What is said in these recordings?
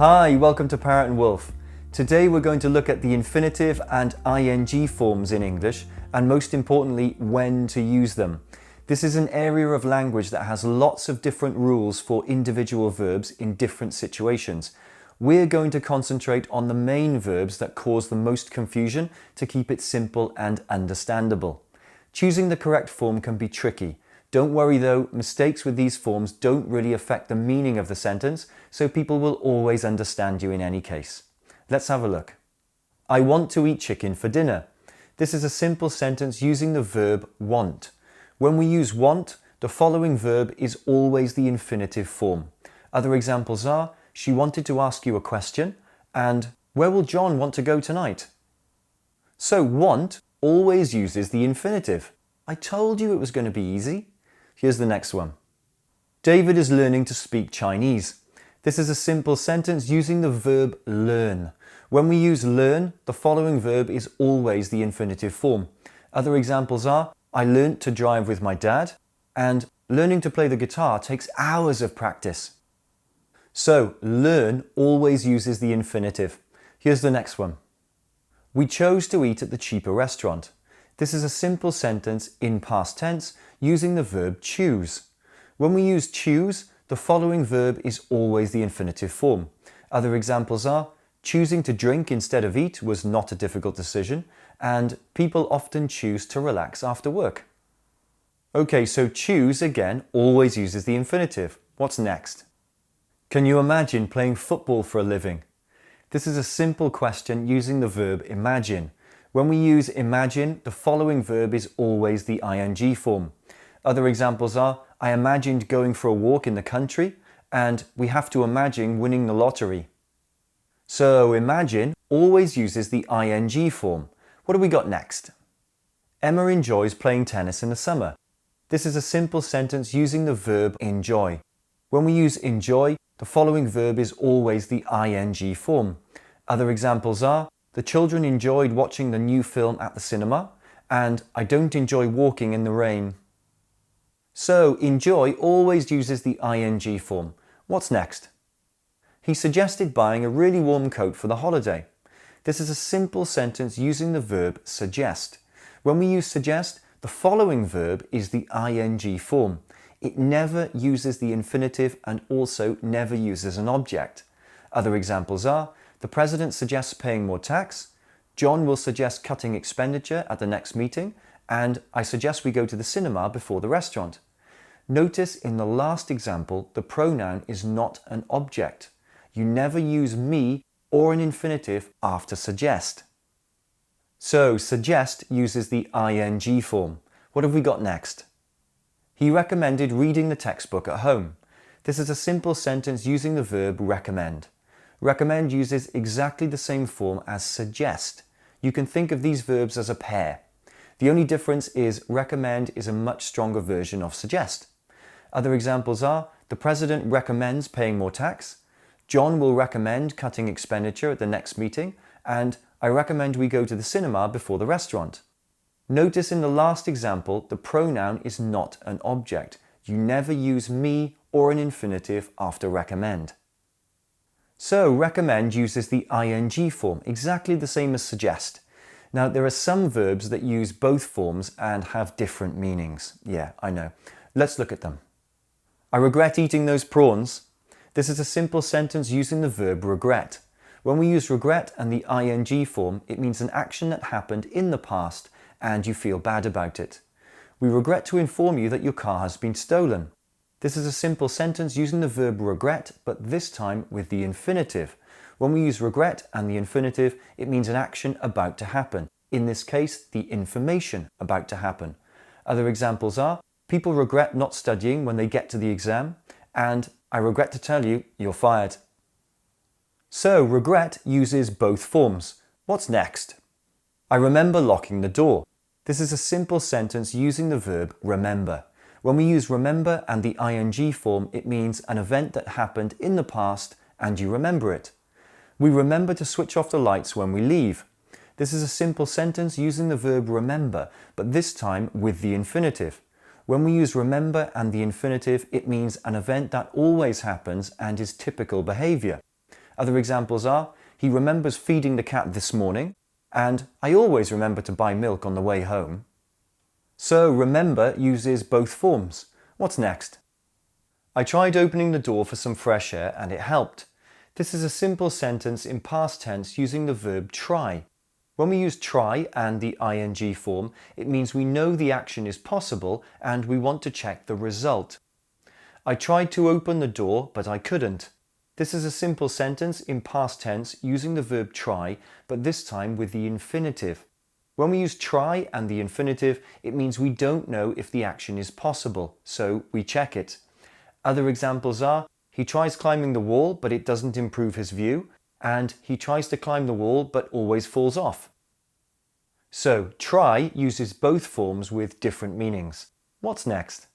Hi, welcome to Parrot and Wolf. Today we're going to look at the infinitive and ing forms in English, and most importantly, when to use them. This is an area of language that has lots of different rules for individual verbs in different situations. We're going to concentrate on the main verbs that cause the most confusion to keep it simple and understandable. Choosing the correct form can be tricky. Don't worry though, mistakes with these forms don't really affect the meaning of the sentence, so people will always understand you in any case. Let's have a look. I want to eat chicken for dinner. This is a simple sentence using the verb want. When we use want, the following verb is always the infinitive form. Other examples are, she wanted to ask you a question, and where will John want to go tonight? So want always uses the infinitive. I told you it was going to be easy. Here's the next one. David is learning to speak Chinese. This is a simple sentence using the verb learn. When we use learn, the following verb is always the infinitive form. Other examples are, I learnt to drive with my dad, and learning to play the guitar takes hours of practice. So, learn always uses the infinitive. Here's the next one. We chose to eat at the cheaper restaurant. This is a simple sentence in past tense using the verb choose. When we use choose, the following verb is always the infinitive form. Other examples are, choosing to drink instead of eat was not a difficult decision, and people often choose to relax after work. Okay, so choose again always uses the infinitive. What's next? Can you imagine playing football for a living? This is a simple question using the verb imagine. When we use imagine, the following verb is always the ing form. Other examples are, I imagined going for a walk in the country, and we have to imagine winning the lottery. So imagine always uses the ing form. What have we got next? Emma enjoys playing tennis in the summer. This is a simple sentence using the verb enjoy. When we use enjoy, the following verb is always the ing form. Other examples are, the children enjoyed watching the new film at the cinema, and I don't enjoy walking in the rain. So, enjoy always uses the ing form. What's next? He suggested buying a really warm coat for the holiday. This is a simple sentence using the verb suggest. When we use suggest, the following verb is the ing form. It never uses the infinitive and also never uses an object. Other examples are, the president suggests paying more tax, John will suggest cutting expenditure at the next meeting, and I suggest we go to the cinema before the restaurant. Notice in the last example, the pronoun is not an object. You never use me or an infinitive after suggest. So suggest uses the ing form. What have we got next? He recommended reading the textbook at home. This is a simple sentence using the verb recommend. Recommend uses exactly the same form as suggest. You can think of these verbs as a pair. The only difference is recommend is a much stronger version of suggest. Other examples are, the president recommends paying more tax, John will recommend cutting expenditure at the next meeting, and I recommend we go to the cinema before the restaurant. Notice in the last example, the pronoun is not an object. You never use me or an infinitive after recommend. So, recommend uses the ing form, exactly the same as suggest. Now, there are some verbs that use both forms and have different meanings. Yeah, I know. Let's look at them. I regret eating those prawns. This is a simple sentence using the verb regret. When we use regret and the ing form, it means an action that happened in the past and you feel bad about it. We regret to inform you that your car has been stolen. This is a simple sentence using the verb regret, but this time with the infinitive. When we use regret and the infinitive, it means an action about to happen. In this case, the information about to happen. Other examples are, people regret not studying when they get to the exam, and I regret to tell you, you're fired. So, regret uses both forms. What's next? I remember locking the door. This is a simple sentence using the verb remember. When we use remember and the ing form, it means an event that happened in the past and you remember it. We remember to switch off the lights when we leave. This is a simple sentence using the verb remember, but this time with the infinitive. When we use remember and the infinitive, it means an event that always happens and is typical behavior. Other examples are, he remembers feeding the cat this morning, and I always remember to buy milk on the way home. So remember uses both forms. What's next? I tried opening the door for some fresh air and it helped. This is a simple sentence in past tense using the verb try. When we use try and the ing form, it means we know the action is possible and we want to check the result. I tried to open the door, but I couldn't. This is a simple sentence in past tense using the verb try, but this time with the infinitive. When we use try and the infinitive, it means we don't know if the action is possible, so we check it. Other examples are, he tries climbing the wall, but it doesn't improve his view, and he tries to climb the wall, but always falls off. So, try uses both forms with different meanings. What's next?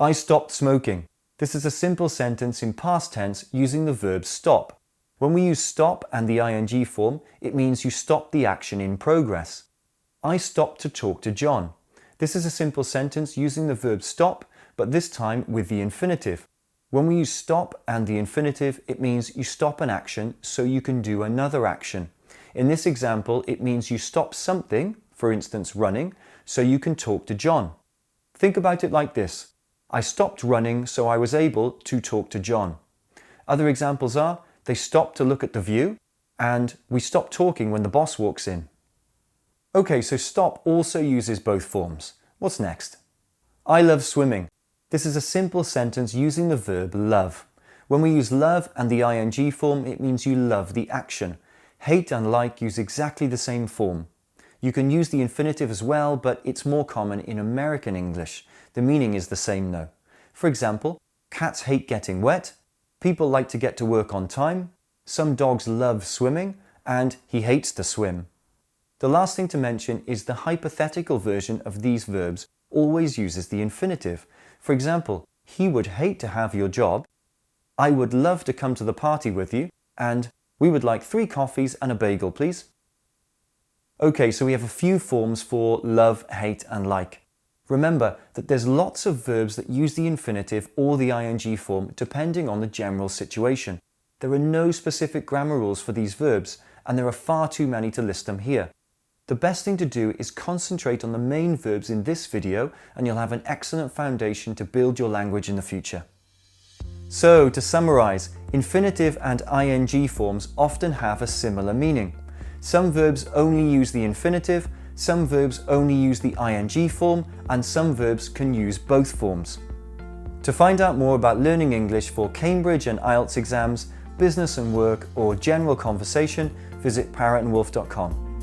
I stopped smoking. This is a simple sentence in past tense using the verb stop. When we use stop and the ing form, it means you stop the action in progress. I stopped to talk to John. This is a simple sentence using the verb stop, but this time with the infinitive. When we use stop and the infinitive, it means you stop an action so you can do another action. In this example, it means you stop something, for instance running, so you can talk to John. Think about it like this. I stopped running so I was able to talk to John. Other examples are, they stopped to look at the view, and we stop talking when the boss walks in. Okay, so stop also uses both forms. What's next? I love swimming. This is a simple sentence using the verb love. When we use love and the ing form, it means you love the action. Hate and like use exactly the same form. You can use the infinitive as well, but it's more common in American English. The meaning is the same though. For example, cats hate getting wet, people like to get to work on time, some dogs love swimming, and he hates to swim. The last thing to mention is the hypothetical version of these verbs always uses the infinitive. For example, he would hate to have your job, I would love to come to the party with you, and we would like 3 coffees and a bagel, please. Okay, so we have a few forms for love, hate and like. Remember that there's lots of verbs that use the infinitive or the ing form depending on the general situation. There are no specific grammar rules for these verbs, and there are far too many to list them here. The best thing to do is concentrate on the main verbs in this video and you'll have an excellent foundation to build your language in the future. So, to summarize, infinitive and ing forms often have a similar meaning. Some verbs only use the infinitive, some verbs only use the ing form, and some verbs can use both forms. To find out more about learning English for Cambridge and IELTS exams, business and work, or general conversation, visit ParrotandWolf.com.